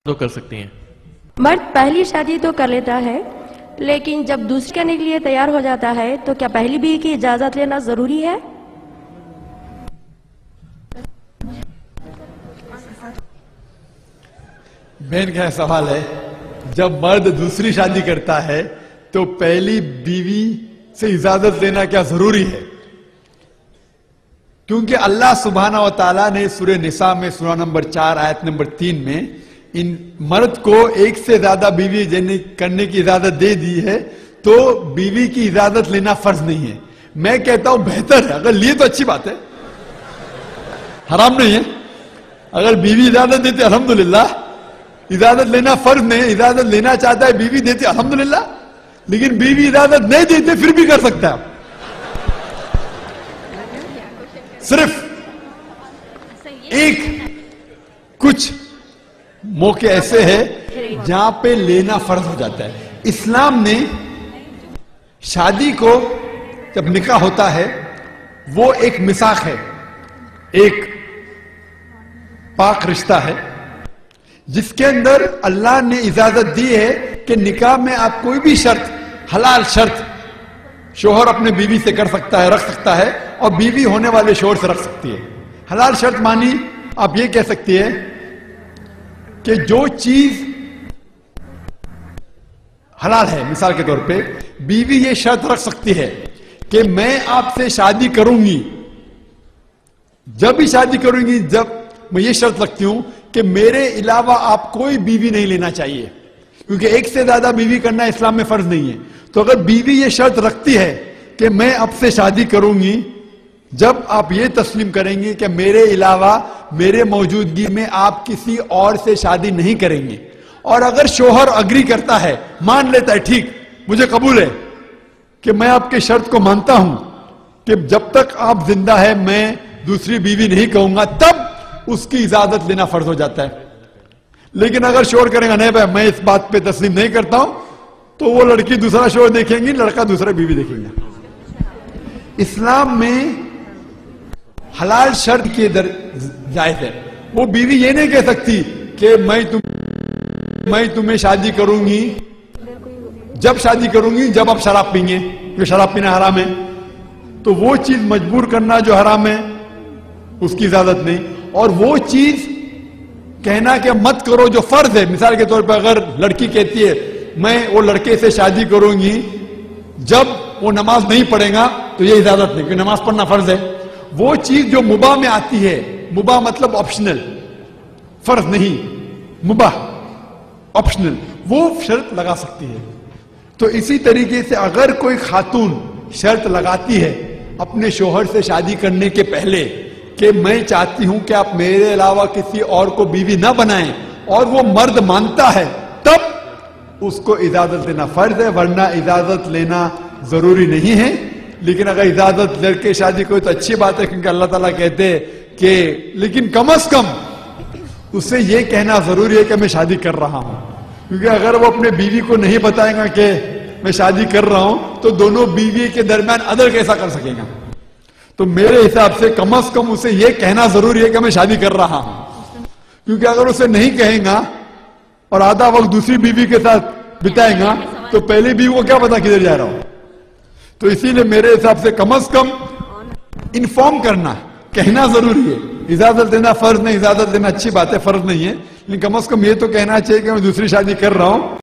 تو کر سکتی ہیں۔ مرد پہلی شادی تو کر لیتا ہے لیکن جب دوسری کرنے کے لیے تیار ہو جاتا ہے تو کیا پہلی بیوی کی اجازت لینا ضروری ہے؟ بہن کا سوال ہے، جب مرد دوسری شادی کرتا ہے تو پہلی بیوی سے اجازت لینا کیا ضروری ہے؟ کیونکہ اللہ سبحانہ و تعالیٰ نے سورہ نساء میں سورہ نمبر 4 آیت نمبر 3 میں ان مرد کو ایک سے زیادہ بیوی کرنے کی اجازت دے دی ہے، تو بیوی کی اجازت لینا فرض نہیں ہے۔ میں کہتا ہوں بہتر ہے، اگر لیے تو اچھی بات ہے، حرام نہیں ہے۔ اگر بیوی اجازت دیتے الحمدللہ، اجازت لینا فرض نہیں ہے، اجازت لینا چاہتا ہے بیوی دیتی الحمدللہ، لیکن بیوی اجازت نہیں دیتے پھر بھی کر سکتا ہے۔ صرف ایک کچھ موقع ایسے ہے جہاں پہ لینا فرض ہو جاتا ہے۔ اسلام نے شادی کو جب نکاح ہوتا ہے وہ ایک میثاق ہے، ایک پاک رشتہ ہے جس کے اندر اللہ نے اجازت دی ہے کہ نکاح میں آپ کوئی بھی شرط، حلال شرط شوہر اپنے بیوی سے کر سکتا ہے، رکھ سکتا ہے، اور بیوی ہونے والے شوہر سے رکھ سکتی ہے۔ حلال شرط مانی آپ یہ کہہ سکتی ہے کہ جو چیز حلال ہے، مثال کے طور پہ بیوی یہ شرط رکھ سکتی ہے کہ میں آپ سے شادی کروں گی، جب بھی شادی کروں گی، جب میں یہ شرط رکھتی ہوں کہ میرے علاوہ آپ کوئی بیوی نہیں لینا چاہیے، کیونکہ ایک سے زیادہ بیوی کرنا اسلام میں فرض نہیں ہے۔ تو اگر بیوی یہ شرط رکھتی ہے کہ میں اب سے شادی کروں گی جب آپ یہ تسلیم کریں گے کہ میرے علاوہ میرے موجودگی میں آپ کسی اور سے شادی نہیں کریں گے، اور اگر شوہر اگری کرتا ہے، مان لیتا ہے ٹھیک مجھے قبول ہے کہ میں آپ کے شرط کو مانتا ہوں کہ جب تک آپ زندہ ہے میں دوسری بیوی نہیں کہوں گا، تب اس کی اجازت لینا فرض ہو جاتا ہے۔ لیکن اگر شوہر کرے گا نہیں بھائی میں اس بات پہ تسلیم نہیں کرتا ہوں، تو وہ لڑکی دوسرا شوہر دیکھیں گی، لڑکا دوسرا بیوی دیکھیں گے۔ اسلام میں حلال شرط کی جائز ہے۔ وہ بیوی یہ نہیں کہہ سکتی کہ میں تمہیں شادی کروں گی، جب شادی کروں گی جب آپ شراب پئیں گے، کیونکہ شراب پینا حرام ہے، تو وہ چیز مجبور کرنا جو حرام ہے اس کی اجازت نہیں، اور وہ چیز کہنا کہ مت کرو جو فرض ہے، مثال کے طور پر اگر لڑکی کہتی ہے میں وہ لڑکے سے شادی کروں گی جب وہ نماز نہیں پڑھے گا، تو یہ اجازت نہیں، کیونکہ نماز پڑھنا فرض ہے۔ وہ چیز جو مباح میں آتی ہے، مباح مطلب آپشنل، فرض نہیں، مباح آپشنل، وہ شرط لگا سکتی ہے۔ تو اسی طریقے سے اگر کوئی خاتون شرط لگاتی ہے اپنے شوہر سے شادی کرنے کے پہلے کہ میں چاہتی ہوں کہ آپ میرے علاوہ کسی اور کو بیوی نہ بنائیں، اور وہ مرد مانتا ہے، تب اس کو اجازت لینا فرض ہے، ورنہ اجازت لینا ضروری نہیں ہے۔ لیکن اگر اجازت لے کے شادی کوئی تو اچھی بات ہے، کیونکہ اللہ تعالیٰ کہتے ہیں کہ لیکن کم از کم اسے یہ کہنا ضروری ہے کہ میں شادی کر رہا ہوں، کیونکہ اگر وہ اپنے بیوی کو نہیں بتائے گا کہ میں شادی کر رہا ہوں تو دونوں بیوی کے درمیان عدل کیسا کر سکے گا؟ تو میرے حساب سے کم از کم اسے یہ کہنا ضروری ہے کہ میں شادی کر رہا ہوں، کیونکہ اگر اسے نہیں کہیں گا اور آدھا وقت دوسری بیوی کے ساتھ بتائے گا تو پہلی بیوی کو کیا پتا کدھر جا رہا ہوں۔ تو اسی لیے میرے حساب سے کم از کم انفارم کرنا، کہنا ضروری ہے۔ اجازت دینا فرض نہیں، اجازت دینا اچھی بات ہے، فرض نہیں ہے، لیکن کم از کم یہ تو کہنا چاہیے کہ میں دوسری شادی کر رہا ہوں،